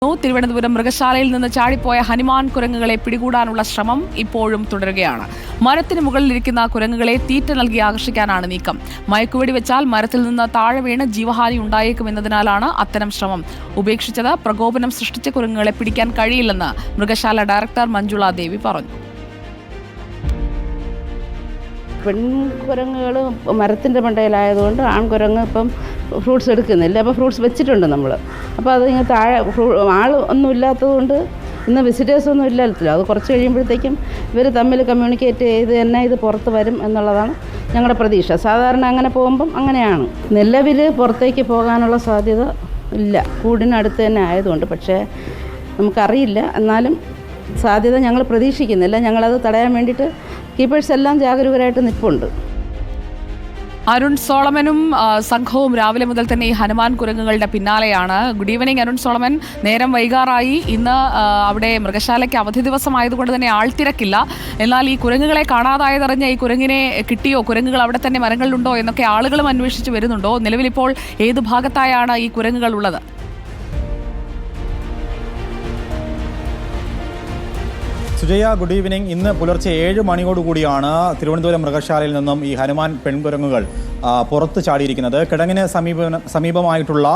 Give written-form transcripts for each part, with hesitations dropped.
തിരുവനന്തപുരം മൃഗശാലയിൽ നിന്ന് ചാടിപ്പോയ ഹനുമാൻ കുരങ്ങുകളെ പിടികൂടാനുള്ള ശ്രമം ഇപ്പോഴും തുടരുകയാണ്. മരത്തിന് മുകളിലിരിക്കുന്ന കുരങ്ങുകളെ തീറ്റ നൽകി ആകർഷിക്കാനാണ് നീക്കം. മയക്കുവെടി വെച്ചാൽ മരത്തിൽ നിന്ന് താഴെ വീണ് ജീവഹാനി ഉണ്ടായേക്കുമെന്നതിനാലാണ് അത്തരം ശ്രമം ഉപേക്ഷിച്ചത്. പ്രകോപനം സൃഷ്ടിച്ച കുരങ്ങുകളെ പിടിക്കാൻ കഴിയില്ലെന്ന് മൃഗശാല ഡയറക്ടർ മഞ്ജുള ദേവി പറഞ്ഞു. പെൺകുരങ്ങുകൾ മരത്തിൻ്റെ മണ്ടയിലായതുകൊണ്ട് ആൺകുരങ്ങ് ഇപ്പം ഫ്രൂട്ട്സ് എടുക്കുന്നില്ല. അപ്പോൾ ഫ്രൂട്ട്സ് വെച്ചിട്ടുണ്ട് നമ്മൾ. അപ്പോൾ അത് ഇങ്ങനെ താഴെ ആൾ ഒന്നും ഇല്ലാത്തതുകൊണ്ട് ഇന്ന് വിസിറ്റേഴ്സൊന്നും ഇല്ലല്ലോ. അത് കുറച്ച് കഴിയുമ്പോഴത്തേക്കും ഇവർ തമ്മിൽ കമ്മ്യൂണിക്കേറ്റ് ചെയ്ത് തന്നെ ഇത് പുറത്ത് വരും എന്നുള്ളതാണ് ഞങ്ങളുടെ പ്രതീക്ഷ. സാധാരണ അങ്ങനെ പോകുമ്പം അങ്ങനെയാണ്. നിലവിൽ പുറത്തേക്ക് പോകാനുള്ള സാധ്യത ഇല്ല, കൂടിനടുത്ത് തന്നെ ആയതുകൊണ്ട്. പക്ഷേ നമുക്കറിയില്ല, എന്നാലും സാധ്യത ഞങ്ങൾ പ്രതീക്ഷിക്കുന്നില്ല. ഞങ്ങളത് തടയാൻ വേണ്ടിയിട്ട് കീപ്പേഴ്സ് എല്ലാം ജാഗരൂകരായിട്ട് നിൽപ്പുണ്ട്. അരുൺ സോളമനും സംഘവും രാവിലെ മുതൽ തന്നെ ഈ ഹനുമാൻ കുരങ്ങുകളുടെ പിന്നാലെയാണ്. Good evening Arun Solomon. നേരം വൈകാറായി. ഇന്ന് അവിടെ മൃഗശാലയ്ക്ക് അവധി ദിവസമായതുകൊണ്ട് തന്നെ ആൾത്തിരക്കില്ല. എന്നാൽ ഈ കുരങ്ങുകളെ കാണാതായതറിഞ്ഞ ഈ കുരങ്ങിനെ കിട്ടിയോ, കുരങ്ങുകൾ അവിടെ തന്നെ മരങ്ങളിലുണ്ടോ എന്നൊക്കെ ആളുകളും അന്വേഷിച്ച് വരുന്നുണ്ടോ? നിലവിലിപ്പോൾ ഏത് ഭാഗത്തായാണ് ഈ കുരങ്ങുകൾ ഉള്ളത്? Sujaya, good evening. ഇന്ന് പുലർച്ചെ 7 മണിയോടുകൂടിയാണ് തിരുവനന്തപുരം മൃഗശാലയിൽ നിന്നും ഈ ഹനുമാൻ പെൺകുരങ്ങുകൾ പുറത്ത് ചാടിയിരിക്കുന്നത്. കിടങ്ങിന് സമീപമായിട്ടുള്ള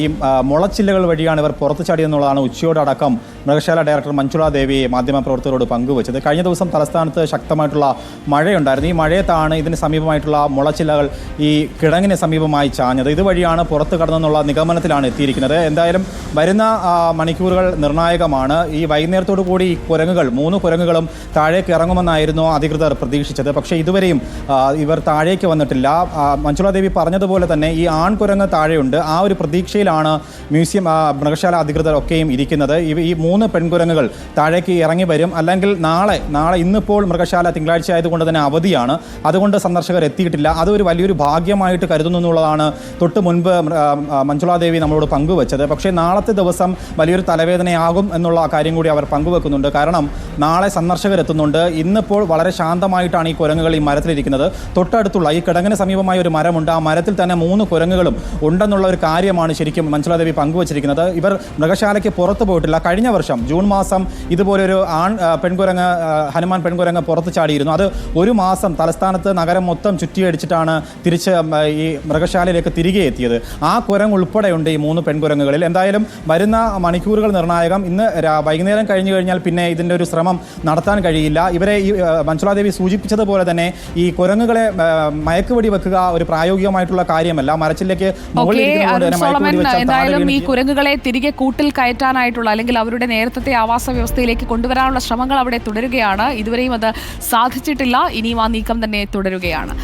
ഈ മുളച്ചില്ലകൾ വഴിയാണ് ഇവർ പുറത്ത് ചാടിയെന്നുള്ളതാണ് ഉച്ചയോടക്കം മൃഗശാല ഡയറക്ടർ മഞ്ജുള ദേവി മാധ്യമപ്രവർത്തകരോട് പങ്കുവച്ചത്. കഴിഞ്ഞ ദിവസം തലസ്ഥാനത്ത് ശക്തമായിട്ടുള്ള മഴയുണ്ടായിരുന്നു. ഈ മഴയത്താണ് ഇതിന് സമീപമായിട്ടുള്ള മുളച്ചില്ലകൾ ഈ കിടങ്ങിന് സമീപമായി ചാഞ്ഞത്. ഇതുവഴിയാണ് പുറത്ത് കടന്നെന്നുള്ള നിഗമനത്തിലാണ് എത്തിയിരിക്കുന്നത്. എന്തായാലും വരുന്ന മണിക്കൂറുകൾ നിർണായകമാണ്. ഈ വൈകുന്നേരത്തോടു കൂടി ഈ കുരങ്ങുകൾ 3 കുരങ്ങുകളും താഴേക്ക് ഇറങ്ങുമെന്നായിരുന്നു അധികൃതർ പ്രതീക്ഷിച്ചത്. പക്ഷേ ഇതുവരെയും ഇവർ താഴേക്ക് വന്നിട്ടില്ല. മഞ്ജുള ദേവി പറഞ്ഞതുപോലെ തന്നെ ഈ ആൺകുരങ്ങ് താഴെയുണ്ട്. ആ ഒരു പ്രതീക്ഷയിലാണ് മ്യൂസിയം മൃഗശാല അധികൃതർ ഒക്കെയും ഇരിക്കുന്നത്. ഈ 3 പെൺകുരങ്ങുകൾ താഴേക്ക് ഇറങ്ങി വരും. അല്ലെങ്കിൽ നാളെ ഇന്നിപ്പോൾ മൃഗശാല തിങ്കളാഴ്ച ആയതുകൊണ്ട് തന്നെ അവധിയാണ്. അതുകൊണ്ട് സന്ദർശകർ എത്തിയിട്ടില്ല. അതൊരു വലിയൊരു ഭാഗ്യമായിട്ട് കരുതുന്നു എന്നുള്ളതാണ് തൊട്ട് മുൻപ് മഞ്ജുള ദേവി നമ്മളോട് പങ്കുവച്ചത്. പക്ഷേ നാളത്തെ ദിവസം വലിയൊരു തലവേദനയാകും എന്നുള്ള കാര്യം കൂടി അവർ പങ്കുവെക്കുന്നുണ്ട്. കാരണം നാളെ സന്ദർശകർ എത്തുന്നുണ്ട്. ഇന്നിപ്പോൾ വളരെ ശാന്തമായിട്ടാണ് ഈ കുരങ്ങുകൾ ഈ മരത്തിലിരിക്കുന്നത്. തൊട്ടടുത്തുള്ള ഈ കിടങ്ങിന് സമീപമായ ഒരു മരമുണ്ട്. ആ മരത്തിൽ തന്നെ 3 കുരങ്ങുകളും ഉണ്ടെന്നുള്ള ഒരു കാര്യമാണ് ശരിക്കും മഞ്ജുള ദേവി പങ്കുവച്ചിരിക്കുന്നത്. ഇവർ മൃഗശാലയ്ക്ക് പുറത്തു പോയിട്ടില്ല. കഴിഞ്ഞ വർഷം ജൂൺ മാസം ഇതുപോലൊരു പെൺകുരങ്ങ് ഹനുമാൻ പെൺകുരങ്ങ് പുറത്ത് ചാടിയിരുന്നു. അത് 1 മാസം തലസ്ഥാനത്ത് നഗരം മൊത്തം ചുറ്റിയടിച്ചിട്ടാണ് തിരിച്ച് ഈ മൃഗശാലയിലേക്ക് തിരികെ എത്തിയത്. ആ കുരങ്ങ് ഉൾപ്പെടെയുണ്ട് ഈ 3 പെൺകുരങ്ങുകളിൽ. എന്തായാലും വരുന്ന മണിക്കൂറുകൾ നിർണായകം. ഇന്ന് വൈകുന്നേരം കഴിഞ്ഞു കഴിഞ്ഞാൽ പിന്നെ ഇതിൻ്റെ ഒരു ശ്രമം നടത്താൻ കഴിയില്ല. ഇവരെ ഈ മഞ്ജുള ദേവി സൂചിപ്പിച്ചതുപോലെ തന്നെ ഈ കുരങ്ങുകളെ മയക്കുവെടി വെക്കുക ഒരു പ്രായോഗികമായിട്ടുള്ള കാര്യമല്ല. മരച്ചിലേക്ക് എന്തായാലും ഈ കുരങ്ങുകളെ തിരികെ കൂട്ടിൽ കയറ്റാനായിട്ടുള്ള അല്ലെങ്കിൽ അവരുടെ നേരത്തെ ആവാസ വ്യവസ്ഥയിലേക്ക് കൊണ്ടുവരാനുള്ള ശ്രമങ്ങൾ അവിടെ തുടരുകയാണ്. ഇതുവരെയും അത് സാധിച്ചിട്ടില്ല. ഇനിയും ആ നീക്കം തന്നെ തുടരുകയാണ്.